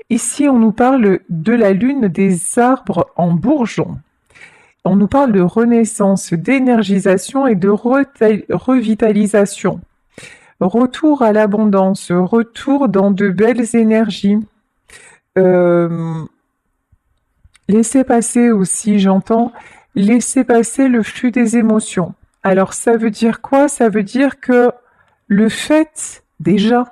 Ici, on nous parle de la lune des arbres en bourgeon. On nous parle de renaissance, d'énergisation et de revitalisation. Retour à l'abondance, retour dans de belles énergies. Euh, Laissez passer aussi, j'entends, laissez passer le flux des émotions. Alors ça veut dire quoi? Ça veut dire que le fait déjà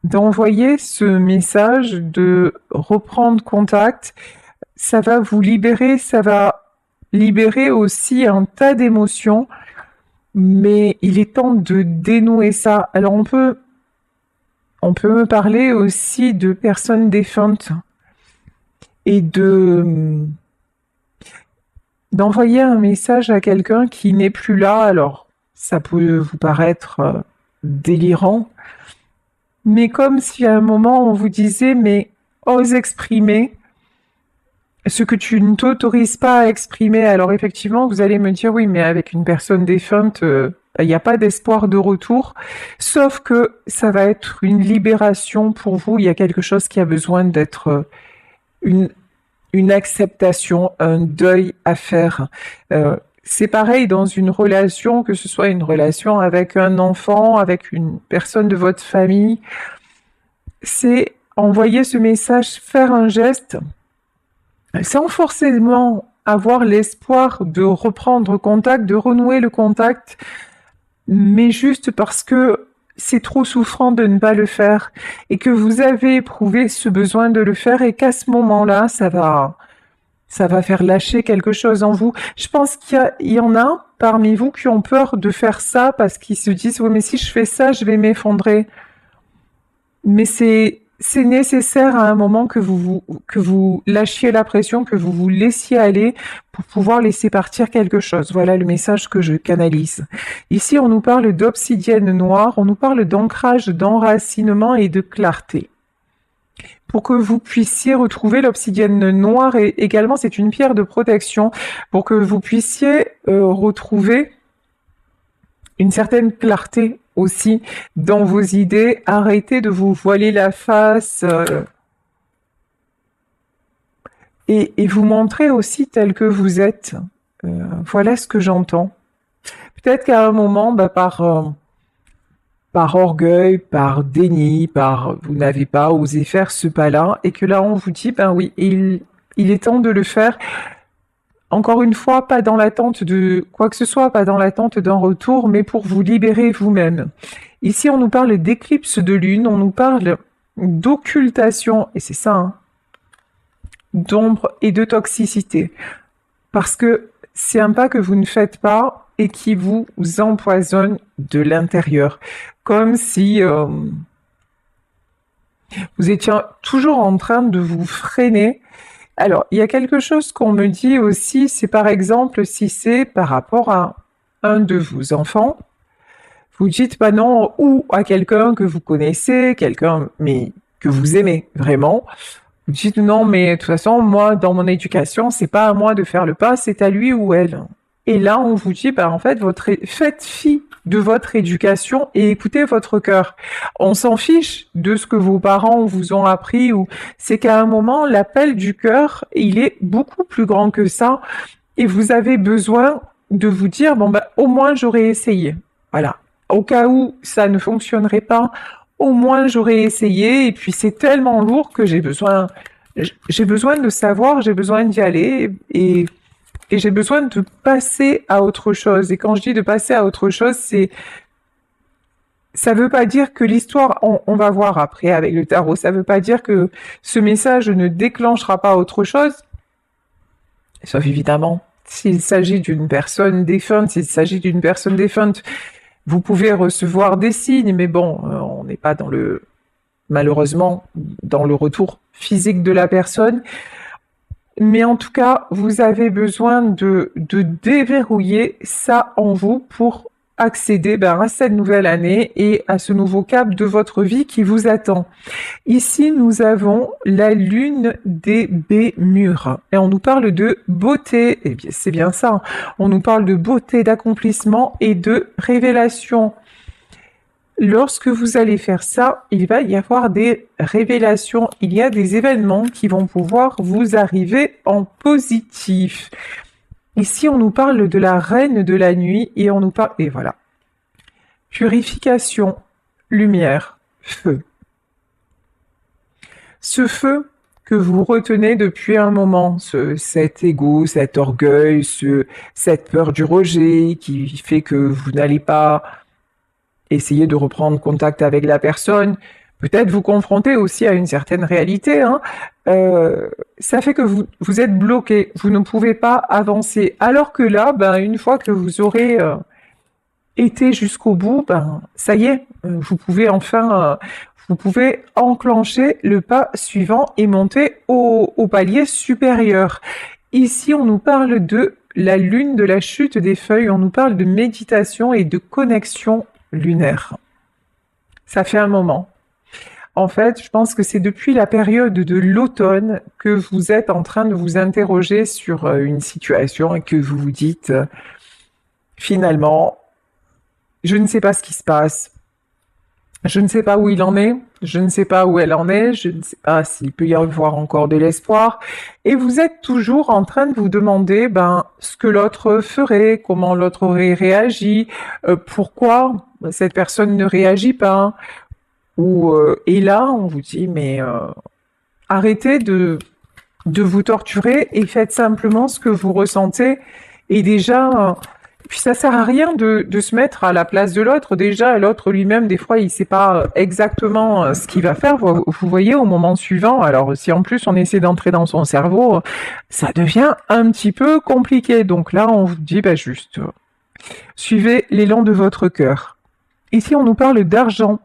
d'envoyer ce message, de reprendre contact, ça va vous libérer, ça va libérer aussi un tas d'émotions, mais il est temps de dénouer ça. Alors on peut me parler aussi de personnes défuntes et d'envoyer un message à quelqu'un qui n'est plus là. Alors ça peut vous paraître délirant, mais comme si à un moment on vous disait mais ose exprimer ce que tu ne t'autorises pas à exprimer. Alors effectivement, vous allez me dire oui, mais avec une personne défunte, il n'y a pas d'espoir de retour, sauf que ça va être une libération pour vous. Il y a quelque chose qui a besoin d'être une, une acceptation, un deuil à faire. C'est pareil dans une relation, que ce soit une relation avec un enfant, avec une personne de votre famille, c'est envoyer ce message, faire un geste sans forcément avoir l'espoir de reprendre contact, de renouer le contact, mais juste parce que c'est trop souffrant de ne pas le faire et que vous avez éprouvé ce besoin de le faire et qu'à ce moment-là, ça va faire lâcher quelque chose en vous. Je pense qu'il y en a parmi vous qui ont peur de faire ça parce qu'ils se disent oui, mais si je fais ça, je vais m'effondrer. Mais c'est nécessaire à un moment que que vous lâchiez la pression, que vous vous laissiez aller pour pouvoir laisser partir quelque chose. Voilà le message que je canalise. Ici, on nous parle d'obsidienne noire, on nous parle d'ancrage, d'enracinement et de clarté. Pour que vous puissiez retrouver l'obsidienne noire, et également c'est une pierre de protection, pour que vous puissiez retrouver une certaine clarté aussi dans vos idées. Arrêtez de vous voiler la face et vous montrer aussi tel que vous êtes. Voilà ce que j'entends. Peut-être qu'à un moment, par orgueil, par déni, vous n'avez pas osé faire ce pas-là, et que là on vous dit, ben oui, il est temps de le faire. Encore une fois, pas dans l'attente de quoi que ce soit, pas dans l'attente d'un retour, mais pour vous libérer vous-même. Ici, on nous parle d'éclipse de lune, on nous parle d'occultation, et c'est ça, hein, d'ombre et de toxicité. Parce que c'est un pas que vous ne faites pas et qui vous empoisonne de l'intérieur. Comme si vous étiez toujours en train de vous freiner. Alors, il y a quelque chose qu'on me dit aussi, c'est par exemple si c'est par rapport à un de vos enfants, vous dites bah non, ou à quelqu'un que vous connaissez, quelqu'un mais que vous aimez vraiment, vous dites non mais de toute façon moi dans mon éducation c'est pas à moi de faire le pas, c'est à lui ou elle. Et là on vous dit bah en fait faites fi de votre éducation et écoutez votre cœur. On s'en fiche de ce que vos parents vous ont appris ou c'est qu'à un moment l'appel du cœur il est beaucoup plus grand que ça et vous avez besoin de vous dire bon bah au moins j'aurais essayé. Voilà. Au cas où ça ne fonctionnerait pas, au moins j'aurais essayé et puis c'est tellement lourd que j'ai besoin de savoir, j'ai besoin d'y aller et j'ai besoin de passer à autre chose. Et quand je dis de passer à autre chose, ça veut pas dire que l'histoire, on va voir après avec le tarot, ça veut pas dire que ce message ne déclenchera pas autre chose, sauf évidemment s'il s'agit d'une personne défunte, vous pouvez recevoir des signes, mais bon, on n'est pas malheureusement, dans le retour physique de la personne. Mais en tout cas, vous avez besoin de déverrouiller ça en vous pour accéder à cette nouvelle année et à ce nouveau cap de votre vie qui vous attend. Ici, nous avons la lune des Bémurs et on nous parle de beauté. Eh bien, c'est bien ça. On nous parle de beauté, d'accomplissement et de révélation. Lorsque vous allez faire ça, il va y avoir des révélations, il y a des événements qui vont pouvoir vous arriver en positif. Ici, on nous parle de la reine de la nuit et on nous parle... Et voilà. Purification, lumière, feu. Ce feu que vous retenez depuis un moment, cet ego, cet orgueil, cette peur du rejet qui fait que vous n'allez pas essayer de reprendre contact avec la personne, peut-être vous confronter aussi à une certaine réalité, hein. Ça fait que vous êtes bloqué, vous ne pouvez pas avancer. Alors que là, une fois que vous aurez été jusqu'au bout, ça y est, vous pouvez enclencher le pas suivant et monter au palier supérieur. Ici, on nous parle de la lune, de la chute des feuilles, on nous parle de méditation et de connexion lunaire. Ça fait un moment. En fait, je pense que c'est depuis la période de l'automne que vous êtes en train de vous interroger sur une situation et que vous vous dites finalement, je ne sais pas ce qui se passe, je ne sais pas où il en est, je ne sais pas où elle en est, je ne sais pas s'il peut y avoir encore de l'espoir. Et vous êtes toujours en train de vous demander ce que l'autre ferait, comment l'autre aurait réagi, pourquoi cette personne ne réagit pas. Et là, on vous dit, mais arrêtez de vous torturer et faites simplement ce que vous ressentez. Et déjà... Puis ça sert à rien de se mettre à la place de l'autre. Déjà, l'autre lui-même, des fois, il sait pas exactement ce qu'il va faire. Vous voyez, au moment suivant. Alors, si en plus on essaie d'entrer dans son cerveau, ça devient un petit peu compliqué. Donc là, on vous dit, juste, suivez l'élan de votre cœur. Ici, on nous parle d'argent,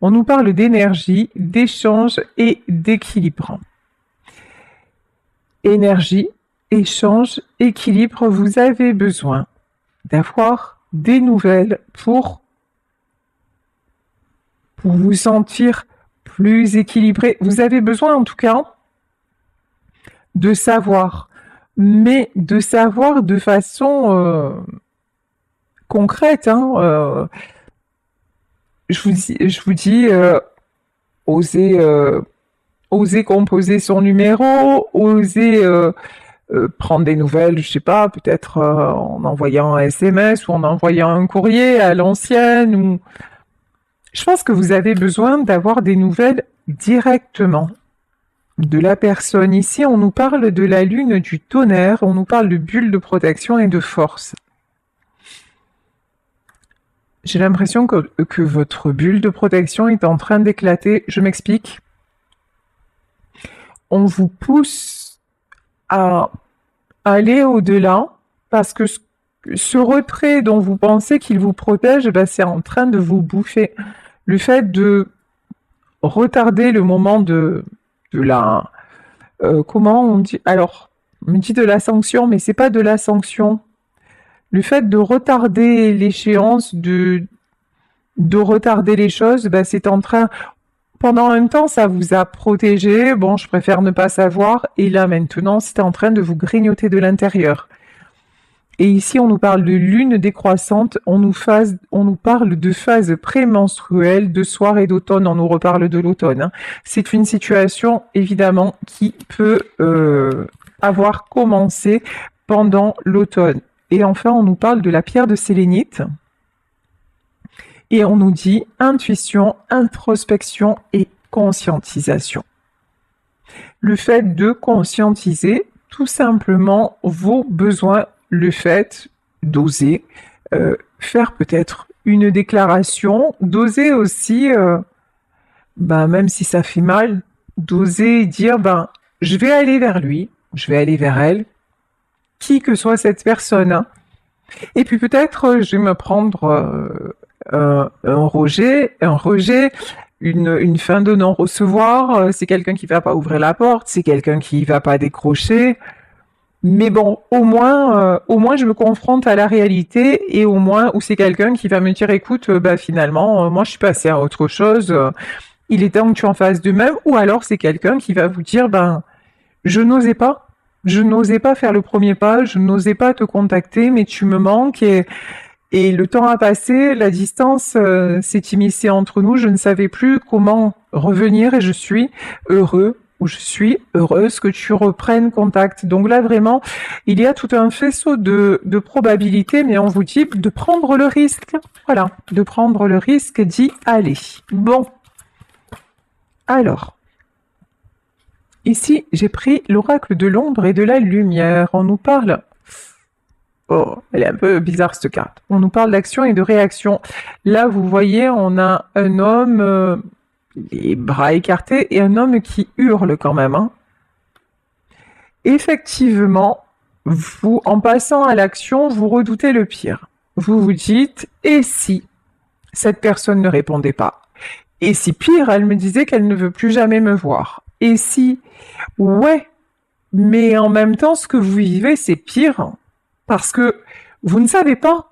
on nous parle d'énergie, d'échange et d'équilibre. Énergie, échange, équilibre, vous avez besoin d'avoir des nouvelles pour vous sentir plus équilibré. Vous avez besoin en tout cas de savoir, mais de savoir de façon concrète. Je vous dis oser composer son numéro, oser prendre des nouvelles, je sais pas, peut-être en envoyant un SMS ou en envoyant un courrier à l'ancienne. Ou... Je pense que vous avez besoin d'avoir des nouvelles directement de la personne. Ici, on nous parle de la lune du tonnerre, on nous parle de bulle de protection et de force. J'ai l'impression que votre bulle de protection est en train d'éclater. Je m'explique. On vous pousse à aller au-delà parce que ce retrait dont vous pensez qu'il vous protège, c'est en train de vous bouffer. Le fait de retarder le moment de la... comment on dit? Alors, on me dit de la sanction, mais c'est pas de la sanction. Le fait de retarder l'échéance, de retarder les choses, c'est en train... Pendant un temps, ça vous a protégé. Bon, je préfère ne pas savoir. Et là, maintenant, c'est en train de vous grignoter de l'intérieur. Et ici, on nous parle de lune décroissante. On nous parle de phase prémenstruelle, de soir et d'automne. On nous reparle de l'automne. C'est une situation, évidemment, qui peut avoir commencé pendant l'automne. Et enfin, on nous parle de la pierre de sélénite. Et on nous dit intuition, introspection et conscientisation. Le fait de conscientiser tout simplement vos besoins, le fait d'oser faire peut-être une déclaration, d'oser aussi, même si ça fait mal, d'oser dire je vais aller vers lui, je vais aller vers elle, qui que soit cette personne. Et puis peut-être je vais me prendre un rejet, une fin de non-recevoir, c'est quelqu'un qui va pas ouvrir la porte, c'est quelqu'un qui va pas décrocher. Mais bon, au moins je me confronte à la réalité et au moins où c'est quelqu'un qui va me dire écoute, finalement, moi je suis passée à autre chose, il est temps que tu en fasses de même. Ou alors c'est quelqu'un qui va vous dire je n'osais pas faire le premier pas, je n'osais pas te contacter, mais tu me manques et Et le temps a passé, la distance s'est immiscée entre nous, je ne savais plus comment revenir et je suis heureux ou je suis heureuse que tu reprennes contact. Donc là, vraiment, il y a tout un faisceau de probabilités, mais on vous dit de prendre le risque. Voilà, de prendre le risque d'y aller. Bon. Alors, ici, j'ai pris l'oracle de l'ombre et de la lumière. On nous parle... Oh, elle est un peu bizarre cette carte. On nous parle d'action et de réaction. Là, vous voyez, on a un homme, les bras écartés, et un homme qui hurle quand même. Hein. Effectivement, vous, en passant à l'action, vous redoutez le pire. Vous vous dites, et si cette personne ne répondait pas? Et si pire, elle me disait qu'elle ne veut plus jamais me voir? Et si, ouais, mais en même temps, ce que vous vivez, c'est pire. Parce que vous ne savez pas.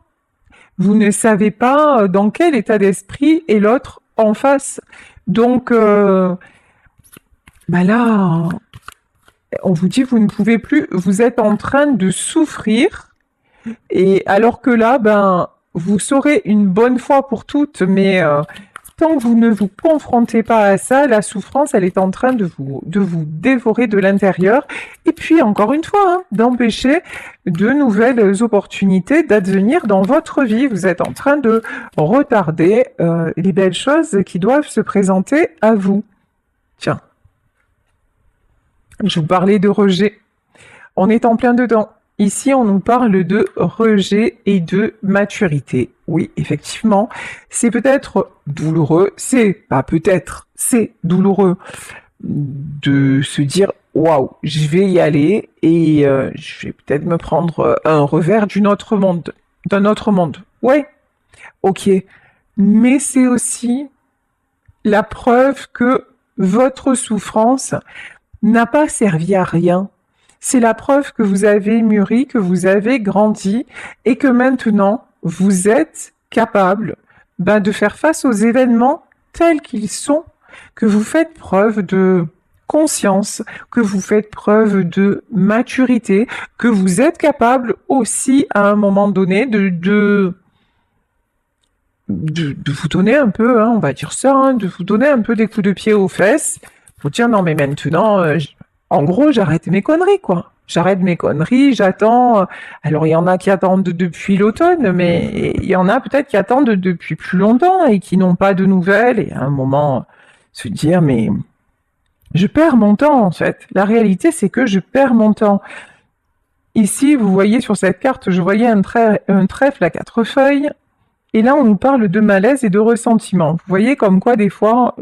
Vous ne savez pas dans quel état d'esprit est l'autre en face. Donc, là, on vous dit, vous ne pouvez plus, vous êtes en train de souffrir. Et alors que là, vous saurez une bonne fois pour toutes, mais tant que vous ne vous confrontez pas à ça, la souffrance, elle est en train de vous dévorer de l'intérieur. Et puis, encore une fois, hein, d'empêcher de nouvelles opportunités d'advenir dans votre vie. Vous êtes en train de retarder les belles choses qui doivent se présenter à vous. Tiens, je vous parlais de rejet. On est en plein dedans. Ici, on nous parle de rejet et de maturité. Oui, effectivement, c'est peut-être douloureux, c'est douloureux de se dire waouh, je vais y aller et je vais peut-être me prendre un revers d'un autre monde. Ouais, ok, mais c'est aussi la preuve que votre souffrance n'a pas servi à rien. C'est la preuve que vous avez mûri, que vous avez grandi et que maintenant, vous êtes capable de faire face aux événements tels qu'ils sont, que vous faites preuve de conscience, que vous faites preuve de maturité, que vous êtes capable aussi à un moment donné de vous donner un peu, hein, on va dire ça, hein, de vous donner un peu des coups de pied aux fesses, pour dire non mais maintenant, en gros, j'arrête mes conneries, quoi. J'arrête mes conneries, j'attends. Alors, il y en a qui attendent depuis l'automne, mais il y en a peut-être qui attendent depuis plus longtemps et qui n'ont pas de nouvelles. Et à un moment, se dire, mais je perds mon temps, en fait. La réalité, c'est que je perds mon temps. Ici, vous voyez sur cette carte, je voyais un trèfle à 4 feuilles. Et là, on nous parle de malaise et de ressentiment. Vous voyez comme quoi, des fois,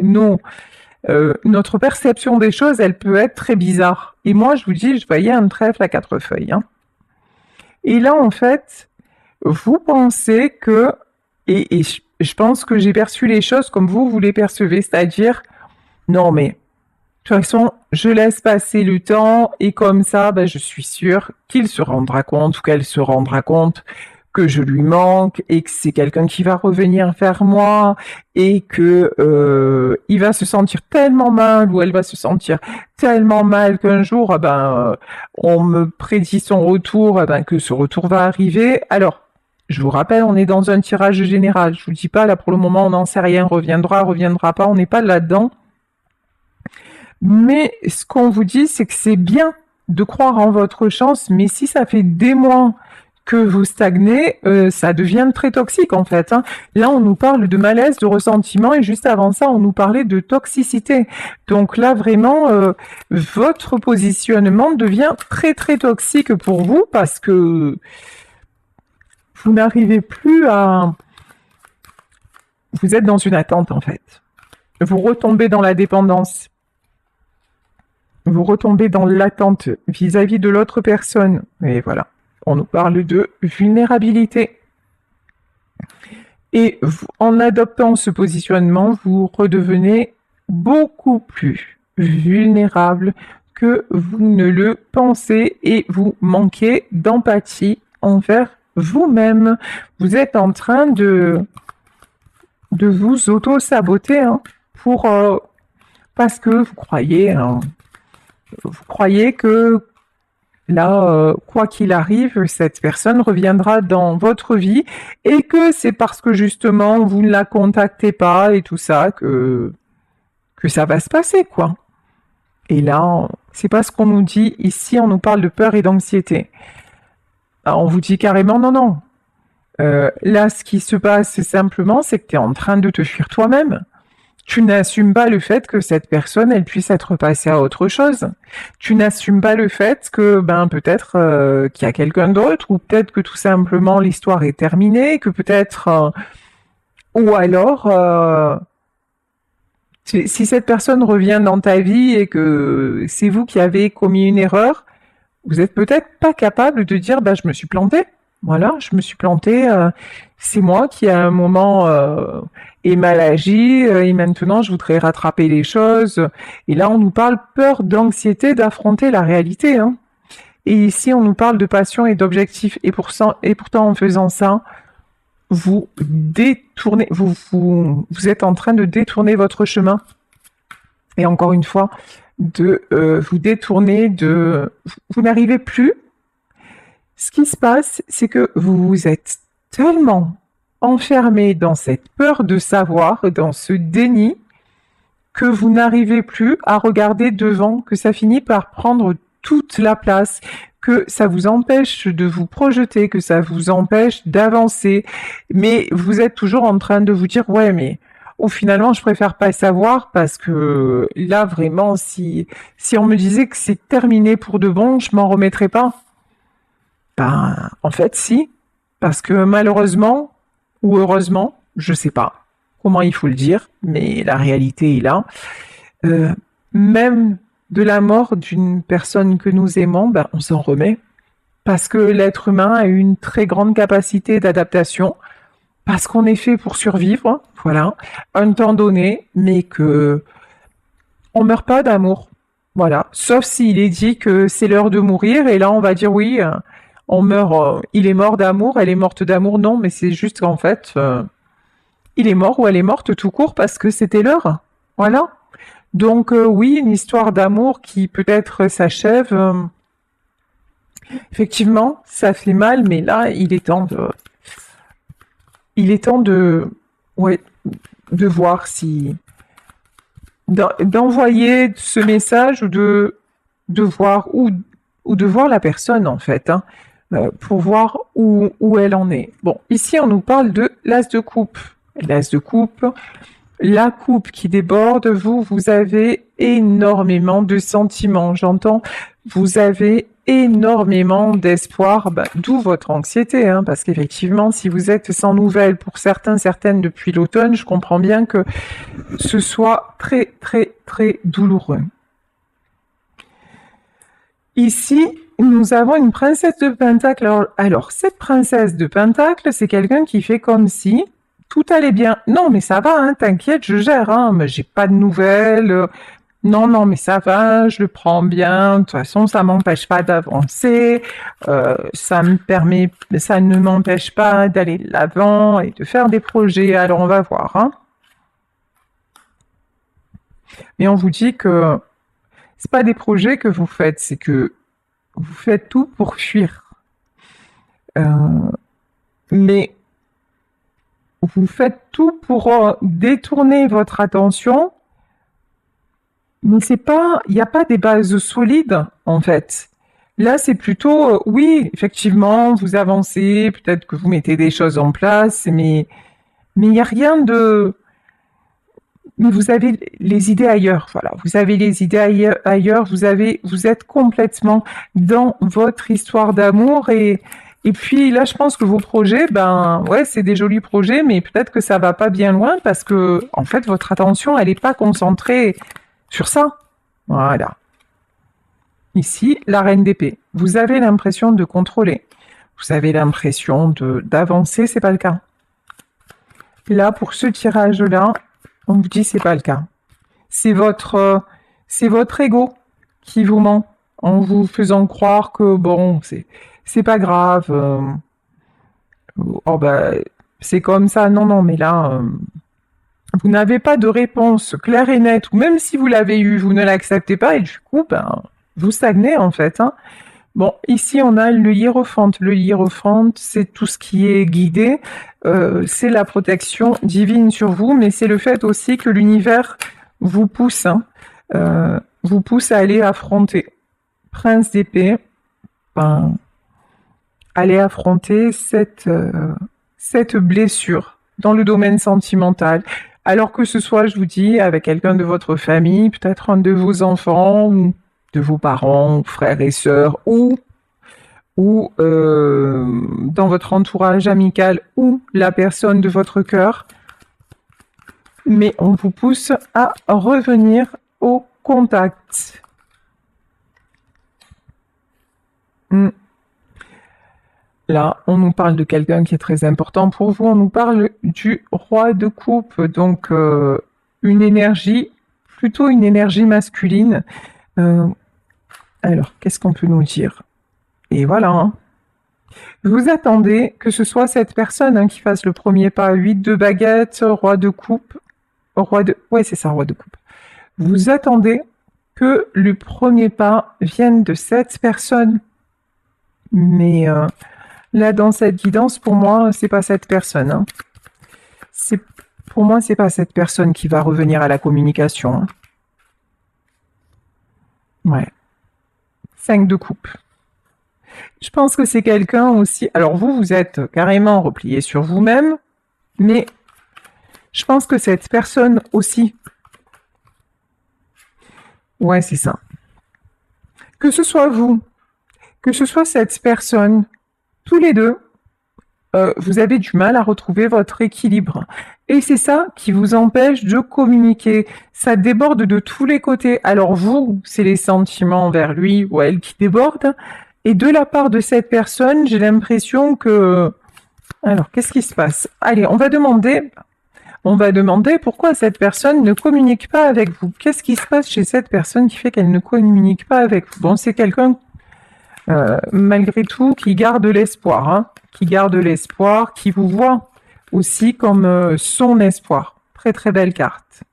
notre perception des choses, elle peut être très bizarre. Et moi, je vous dis, je voyais un trèfle à 4 feuilles. Hein. Et là, en fait, vous pensez que, et je pense que j'ai perçu les choses comme vous les percevez, c'est-à-dire, non mais, de toute façon, je laisse passer le temps, et comme ça, je suis sûre qu'il se rendra compte, ou qu'elle se rendra compte, que je lui manque et que c'est quelqu'un qui va revenir vers moi et que il va se sentir tellement mal ou elle va se sentir tellement mal qu'un jour on me prédit son retour, que ce retour va arriver. Alors, je vous rappelle, on est dans un tirage général. Je vous dis pas là pour le moment, on n'en sait rien, reviendra pas, on n'est pas là-dedans. Mais ce qu'on vous dit, c'est que c'est bien de croire en votre chance, mais si ça fait des mois que vous stagnez, ça devient très toxique en fait. Hein. Là, on nous parle de malaise, de ressentiment, et juste avant ça, on nous parlait de toxicité. Donc là, vraiment, votre positionnement devient très très toxique pour vous parce que vous n'arrivez plus à... Vous êtes dans une attente en fait. Vous retombez dans la dépendance. Vous retombez dans l'attente vis-à-vis de l'autre personne. Et voilà. On nous parle de vulnérabilité. Et vous, en adoptant ce positionnement, vous redevenez beaucoup plus vulnérable que vous ne le pensez et vous manquez d'empathie envers vous-même. Vous êtes en train de vous auto-saboter parce que vous croyez que Là, quoi qu'il arrive, cette personne reviendra dans votre vie et que c'est parce que justement vous ne la contactez pas et tout ça que ça va se passer, quoi. Et là, c'est pas ce qu'on nous dit. Ici, on nous parle de peur et d'anxiété. On vous dit carrément non, non. Là, ce qui se passe, c'est simplement, c'est que tu es en train de te fuir toi-même. Tu n'assumes pas le fait que cette personne, elle puisse être passée à autre chose. Tu n'assumes pas le fait que, ben, peut-être qu'il y a quelqu'un d'autre, ou peut-être que tout simplement l'histoire est terminée, que peut-être, ou alors, si cette personne revient dans ta vie et que c'est vous qui avez commis une erreur, vous êtes peut-être pas capable de dire, bah, je me suis planté. Voilà, je me suis planté. C'est moi qui à un moment ai mal agi et maintenant je voudrais rattraper les choses. Et là, on nous parle peur, d'anxiété d'affronter la réalité. Hein. Et ici, on nous parle de passion et d'objectif. Et pourtant, en faisant ça, vous détournez, vous êtes en train de détourner votre chemin. Et encore une fois, de vous détourner vous n'arrivez plus. Ce qui se passe, c'est que vous êtes tellement enfermé dans cette peur de savoir, dans ce déni, que vous n'arrivez plus à regarder devant, que ça finit par prendre toute la place, que ça vous empêche de vous projeter, que ça vous empêche d'avancer, mais vous êtes toujours en train de vous dire ouais mais finalement je préfère pas savoir parce que là vraiment si on me disait que c'est terminé pour de bon, je m'en remettrais pas. Ben en fait si, parce que malheureusement ou heureusement, je sais pas comment il faut le dire, mais la réalité est là. Même de la mort d'une personne que nous aimons, ben, on s'en remet. Parce que l'être humain a une très grande capacité d'adaptation, parce qu'on est fait pour survivre, voilà, un temps donné, mais que on meurt pas d'amour. Voilà. Sauf s'il est dit que c'est l'heure de mourir, et là on va dire oui, on meurt, il est mort d'amour, elle est morte d'amour, non, mais c'est juste qu'en fait, il est mort ou elle est morte tout court parce que c'était l'heure. Voilà. Donc oui, une histoire d'amour qui peut-être s'achève. Effectivement, ça fait mal, mais là, ouais, de voir si, d'envoyer ce message ou de voir ou de voir la personne en fait, hein, pour voir où elle en est. Bon, ici on nous parle de l'as de coupe. L'as de coupe, la coupe qui déborde, vous avez énormément de sentiments, j'entends, vous avez énormément d'espoir, d'où votre anxiété, hein, parce qu'effectivement, si vous êtes sans nouvelles pour certaines depuis l'automne, je comprends bien que ce soit très, très, très douloureux. Ici, nous avons une princesse de Pentacle. Alors cette princesse de Pentacle, c'est quelqu'un qui fait comme si tout allait bien. Non, mais ça va, hein, t'inquiète, je gère, hein, mais j'ai pas de nouvelles. Non, non, mais ça va, je le prends bien. De toute façon, ça m'empêche pas d'avancer. Ça ne m'empêche pas d'aller de l'avant et de faire des projets. Alors, on va voir, hein. Mais on vous dit que c'est pas des projets que vous faites, c'est que vous faites tout pour fuir. Mais vous faites tout pour détourner votre attention, mais c'est pas, il n'y a pas des bases solides en fait. Là, c'est plutôt, oui, effectivement, vous avancez, peut-être que vous mettez des choses en place, mais il n'y a rien de, mais vous avez les idées ailleurs, voilà. Vous avez les idées ailleurs, vous êtes complètement dans votre histoire d'amour et puis là, je pense que vos projets, ben ouais, c'est des jolis projets, mais peut-être que ça va pas bien loin parce que en fait, votre attention, elle n'est pas concentrée sur ça. Voilà. Ici, la reine d'épée. Vous avez l'impression de contrôler. Vous avez l'impression d'avancer, c'est pas le cas. Là, pour ce tirage-là, on vous dit c'est pas le cas. C'est votre ego qui vous ment en vous faisant croire que bon, c'est pas grave. Oh bah, c'est comme ça. Non, non, mais là, vous n'avez pas de réponse claire et nette, ou même si vous l'avez eu, vous ne l'acceptez pas, et du coup, ben, vous stagnez en fait. Hein. Bon, ici on a le hiérophante. Le hiérophante, c'est tout ce qui est guidé, c'est la protection divine sur vous, mais c'est le fait aussi que l'univers vous pousse, hein, vous pousse à aller affronter. Prince d'épée, ben, aller affronter cette blessure dans le domaine sentimental. Alors que ce soit, je vous dis, avec quelqu'un de votre famille, peut-être un de vos enfants, ou de vos parents, frères et sœurs, ou dans votre entourage amical, ou la personne de votre cœur. Mais on vous pousse à revenir au contact. Là, on nous parle de quelqu'un qui est très important pour vous, on nous parle du roi de coupe, donc une énergie, plutôt une énergie masculine. Alors, qu'est-ce qu'on peut nous dire? Et voilà. Hein. Vous attendez que ce soit cette personne hein, qui fasse le premier pas. 8 de baguette, roi de coupe, ouais, c'est ça, roi de coupe. Vous attendez que le premier pas vienne de cette personne. Mais là, dans cette guidance, pour moi, c'est pas cette personne. Hein. Pour moi, c'est pas cette personne qui va revenir à la communication. Hein. Ouais. 5 de coupe. Je pense que c'est quelqu'un aussi. Alors vous êtes carrément replié sur vous-même, mais je pense que cette personne aussi. Ouais, c'est ça. Que ce soit vous, que ce soit cette personne, tous les deux, vous avez du mal à retrouver votre équilibre. Et c'est ça qui vous empêche de communiquer. Ça déborde de tous les côtés. Alors vous, c'est les sentiments envers lui ou elle qui débordent. Et de la part de cette personne, j'ai l'impression que... Alors, qu'est-ce qui se passe? Allez, on va demander pourquoi cette personne ne communique pas avec vous. Qu'est-ce qui se passe chez cette personne qui fait qu'elle ne communique pas avec vous? Bon, c'est quelqu'un, malgré tout, qui garde l'espoir, hein, qui vous voit aussi comme son espoir. Très très belle carte.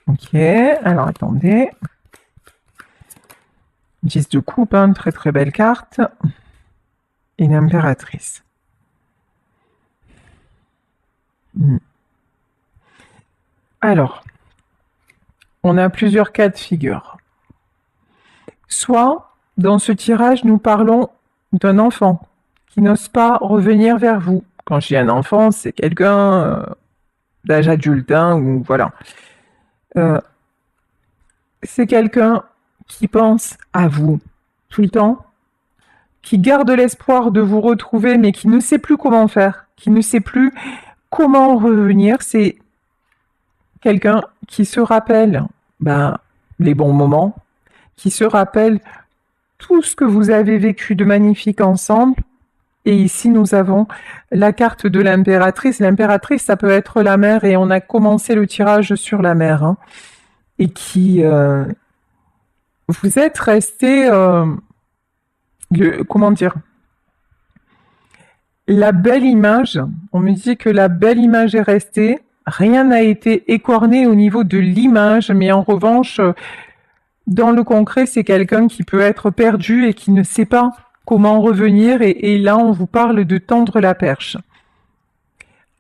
Ok, alors attendez. 10 de coupe, hein, très très belle carte. Et l'impératrice. Alors, on a plusieurs cas de figure. Soit, dans ce tirage, nous parlons d'un enfant qui n'ose pas revenir vers vous. Quand je dis un enfant, c'est quelqu'un d'âge adulte, hein, ou voilà. C'est quelqu'un qui pense à vous tout le temps, qui garde l'espoir de vous retrouver, mais qui ne sait plus comment faire, qui ne sait plus comment revenir. C'est quelqu'un qui se rappelle les bons moments, qui se rappelle tout ce que vous avez vécu de magnifique ensemble. Et ici, nous avons la carte de l'impératrice. L'impératrice, ça peut être la mère, et on a commencé le tirage sur la mère. Hein, et qui... vous êtes resté... comment dire? La belle image, on me dit que la belle image est restée. Rien n'a été écorné au niveau de l'image, mais en revanche, dans le concret, c'est quelqu'un qui peut être perdu et qui ne sait pas comment revenir, et là, on vous parle de tendre la perche.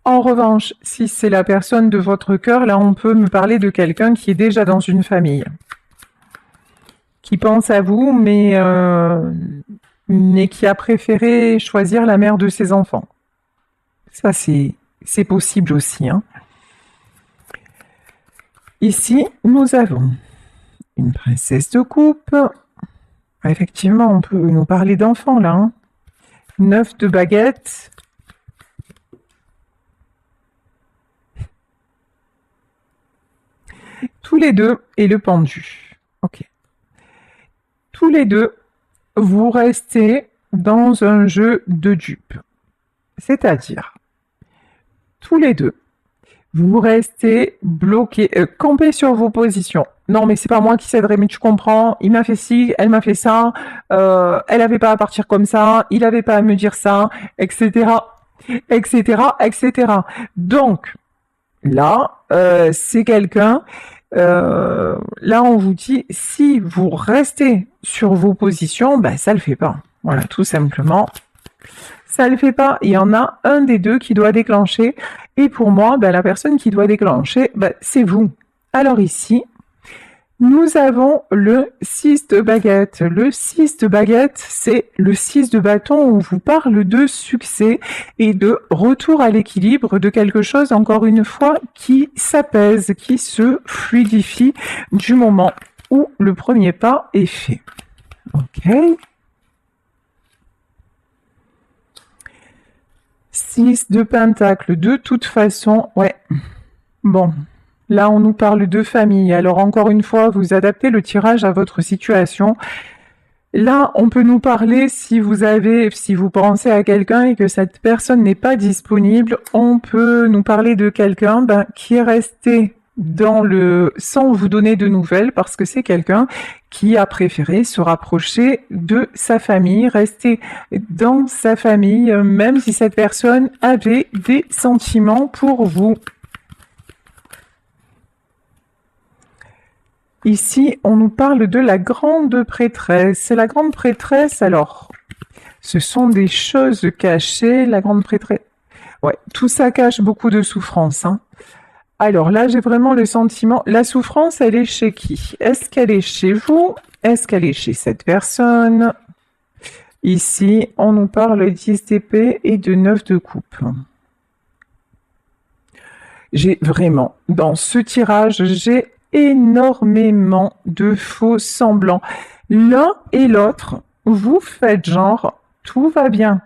En revanche, si c'est la personne de votre cœur, là, on peut me parler de quelqu'un qui est déjà dans une famille, qui pense à vous, mais qui a préféré choisir la mère de ses enfants. Ça, c'est possible aussi. Hein. Ici, nous avons une princesse de coupe. Effectivement, on peut nous parler d'enfants, là. Hein. 9 de baguette. Tous les deux, et le pendu. Ok. Tous les deux, vous restez dans un jeu de dupes. C'est-à-dire, tous les deux, vous restez bloqués, campés sur vos positions. Non, mais c'est pas moi qui céderai, mais tu comprends, il m'a fait ci, elle m'a fait ça, elle avait pas à partir comme ça, il avait pas à me dire ça, etc., etc., etc. Donc, là, c'est quelqu'un Là, on vous dit, si vous restez sur vos positions, ben, ça le fait pas. Voilà, tout simplement. Ça le fait pas. Il y en a un des deux qui doit déclencher. Et pour moi, ben, la personne qui doit déclencher, ben, c'est vous. Alors ici, nous avons le 6 de baguette. Le 6 de baguette, c'est le 6 de bâton où on vous parle de succès et de retour à l'équilibre de quelque chose, encore une fois, qui s'apaise, qui se fluidifie du moment où le premier pas est fait. Ok. 6 de pentacle, de toute façon, ouais. Bon. Là, on nous parle de famille. Alors, encore une fois, vous adaptez le tirage à votre situation. Là, on peut nous parler, si vous pensez à quelqu'un et que cette personne n'est pas disponible, on peut nous parler de quelqu'un qui est resté sans vous donner de nouvelles, parce que c'est quelqu'un qui a préféré se rapprocher de sa famille, rester dans sa famille, même si cette personne avait des sentiments pour vous. Ici, on nous parle de la grande prêtresse. La grande prêtresse, alors, ce sont des choses cachées. La grande prêtresse, ouais, tout ça cache beaucoup de souffrance. Hein. Alors là, j'ai vraiment le sentiment, la souffrance, elle est chez qui? Est-ce qu'elle est chez vous? Est-ce qu'elle est chez cette personne? Ici, on nous parle d'10 d'épée et de 9 de coupe. J'ai vraiment, dans ce tirage, j'ai énormément de faux semblants. L'un et l'autre, vous faites genre, tout va bien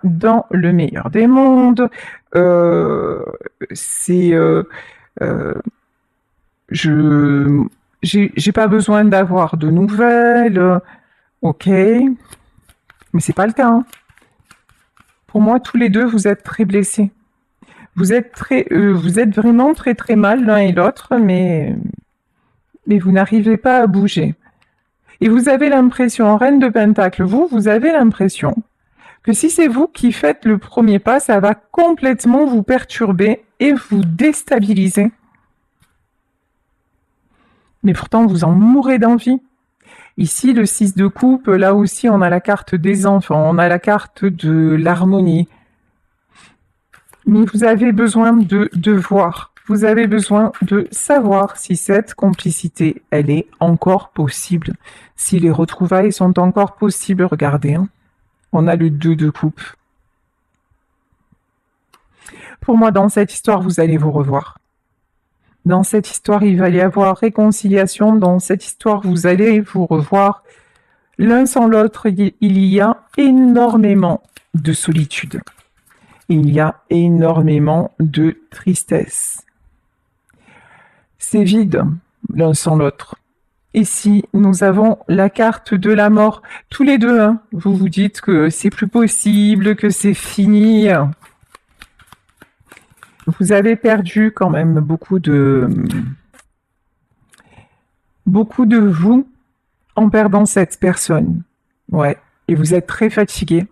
dans le meilleur des mondes. J'ai pas besoin d'avoir de nouvelles. Ok, mais c'est pas le cas. Hein. Pour moi, tous les deux, vous êtes très blessés. Vous êtes vraiment très très mal l'un et l'autre, mais vous n'arrivez pas à bouger. Et vous avez l'impression, en Reine de Pentacle, vous avez l'impression que si c'est vous qui faites le premier pas, ça va complètement vous perturber et vous déstabiliser. Mais pourtant, vous en mourrez d'envie. Ici, le 6 de coupe, là aussi, on a la carte des enfants, on a la carte de l'harmonie. Mais vous avez besoin de voir, vous avez besoin de savoir si cette complicité, elle est encore possible, si les retrouvailles sont encore possibles. Regardez, hein. On a le 2 de coupe. Pour moi, dans cette histoire, vous allez vous revoir. Dans cette histoire, il va y avoir réconciliation. Dans cette histoire, vous allez vous revoir. L'un sans l'autre, il y a énormément de solitude. Il y a énormément de tristesse. C'est vide, l'un sans l'autre. Ici, nous avons la carte de la mort. Tous les deux, hein, vous vous dites que c'est plus possible, que c'est fini. Vous avez perdu quand même beaucoup de vous en perdant cette personne. Ouais, et vous êtes très fatigué.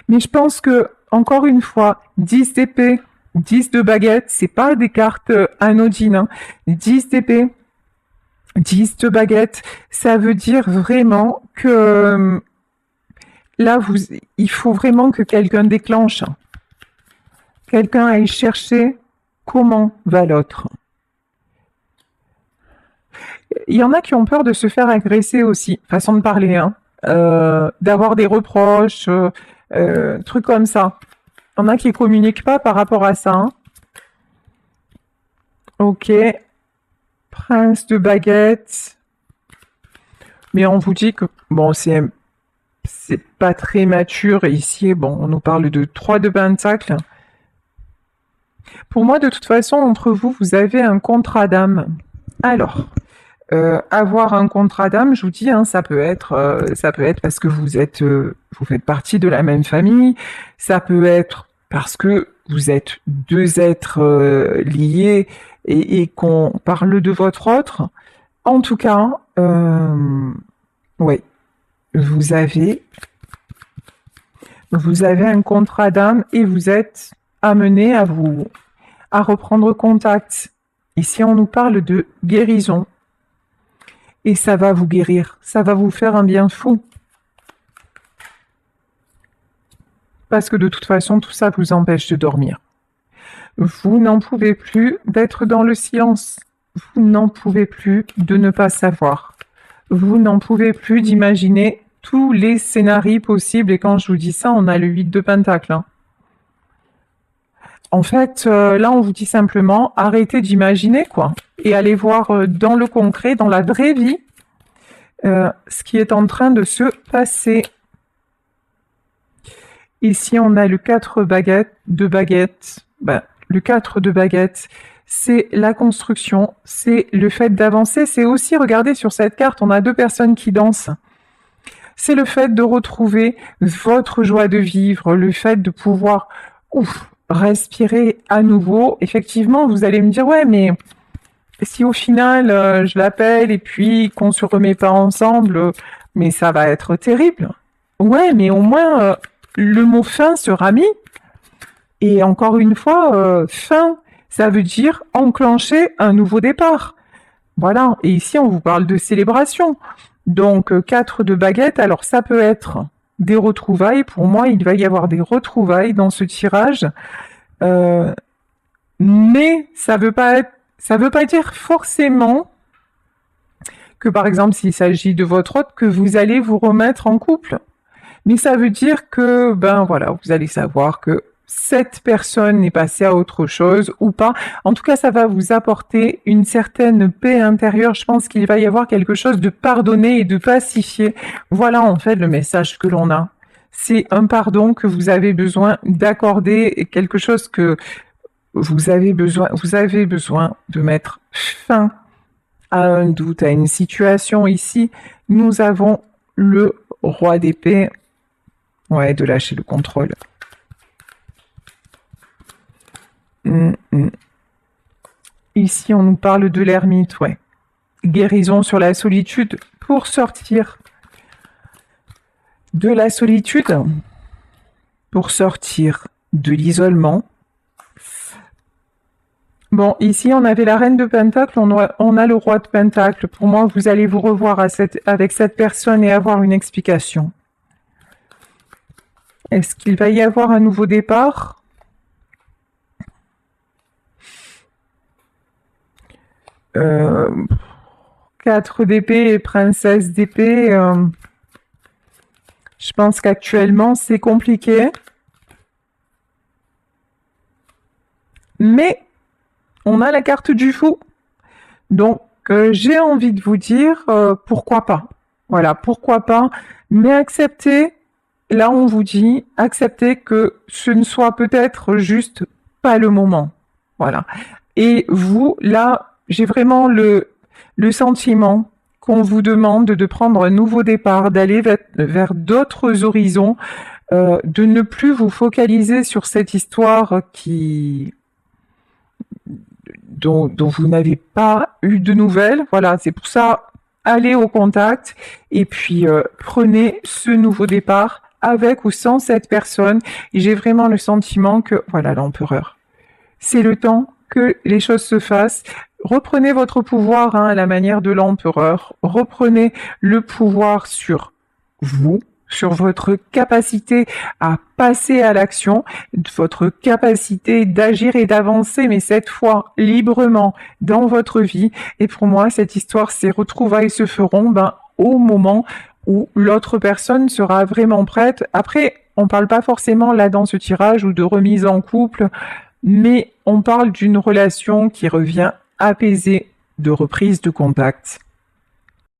Mais je pense que, encore une fois, 10 d'épée, 10 de baguette, c'est pas des cartes anodines. Hein. 10 d'épée, 10 de baguette, ça veut dire vraiment que là, il faut vraiment que quelqu'un déclenche. Quelqu'un aille chercher comment va l'autre. Il y en a qui ont peur de se faire agresser aussi, façon de parler, hein. D'avoir des reproches, trucs comme ça. Il y en a qui communiquent pas par rapport à ça. Hein. Ok. Prince de baguette. Mais on vous dit que, bon, c'est pas très mature. Ici, bon, on nous parle de 3 de pentacle. Pour moi, de toute façon, entre vous, vous avez un contrat d'âme. Alors, avoir un contrat d'âme, je vous dis, hein, ça peut être parce que vous faites partie de la même famille. Ça peut être parce que vous êtes deux êtres liés et qu'on parle de votre autre. En tout cas, ouais, vous avez un contrat d'âme et vous êtes amené à reprendre contact. Ici, on nous parle de guérison. Et ça va vous guérir, ça va vous faire un bien fou. Parce que de toute façon, tout ça vous empêche de dormir. Vous n'en pouvez plus d'être dans le silence. Vous n'en pouvez plus de ne pas savoir. Vous n'en pouvez plus d'imaginer tous les scénarios possibles. Et quand je vous dis ça, on a le 8 de Pentacle. Hein. En fait, là, on vous dit simplement, arrêtez d'imaginer, quoi. Et allez voir dans le concret, dans la vraie vie, ce qui est en train de se passer. Ici, on a le 4 de baguettes. Ben, le 4 de baguettes, c'est la construction, c'est le fait d'avancer. C'est aussi, regardez sur cette carte, on a 2 personnes qui dansent. C'est le fait de retrouver votre joie de vivre, le fait de pouvoir respirer à nouveau. Effectivement, vous allez me dire, ouais, mais si au final, je l'appelle et puis qu'on se remet pas ensemble, mais ça va être terrible. Ouais, mais au moins, le mot fin sera mis. Et encore une fois, fin, ça veut dire enclencher un nouveau départ. Voilà, et ici on vous parle de célébration. Donc 4 de baguettes, alors ça peut être des retrouvailles. Pour moi, il va y avoir des retrouvailles dans ce tirage. Mais ça veut pas dire forcément que par exemple s'il s'agit de votre hôte, que vous allez vous remettre en couple. Mais ça veut dire que, ben voilà, vous allez savoir que cette personne est passée à autre chose ou pas. En tout cas, ça va vous apporter une certaine paix intérieure. Je pense qu'il va y avoir quelque chose de pardonné et de pacifié. Voilà en fait le message que l'on a. C'est un pardon que vous avez besoin d'accorder et quelque chose que vous avez besoin de mettre fin à un doute, à une situation. Ici, nous avons le roi d'épée. Ouais, de lâcher le contrôle. Ici, on nous parle de l'ermite, ouais. Guérison sur la solitude pour sortir de la solitude, pour sortir de l'isolement. Bon, ici, on avait la reine de Pentacle, on a le roi de Pentacle. Pour moi, vous allez vous revoir avec cette personne et avoir une explication. Est-ce qu'il va y avoir un nouveau départ ? 4 d'épée et princesse d'épée. Je pense qu'actuellement, c'est compliqué. Mais on a la carte du fou. Donc, j'ai envie de vous dire, pourquoi pas. Voilà, pourquoi pas. Mais acceptez, là on vous dit, acceptez que ce ne soit peut-être juste pas le moment. Voilà. Et vous, là, j'ai vraiment le sentiment qu'on vous demande de prendre un nouveau départ, d'aller vers d'autres horizons, de ne plus vous focaliser sur cette histoire dont vous n'avez pas eu de nouvelles. Voilà, c'est pour ça, allez au contact et puis prenez ce nouveau départ avec ou sans cette personne. Et j'ai vraiment le sentiment que, voilà, l'empereur, c'est le temps que les choses se fassent. Reprenez votre pouvoir à la manière de l'empereur. Reprenez le pouvoir sur vous, sur votre capacité à passer à l'action, votre capacité d'agir et d'avancer, mais cette fois librement dans votre vie. Et pour moi, cette histoire, ces retrouvailles se feront au moment où l'autre personne sera vraiment prête. Après, on ne parle pas forcément là dans ce tirage ou de remise en couple, mais on parle d'une relation qui revient apaisée, de reprise de contact.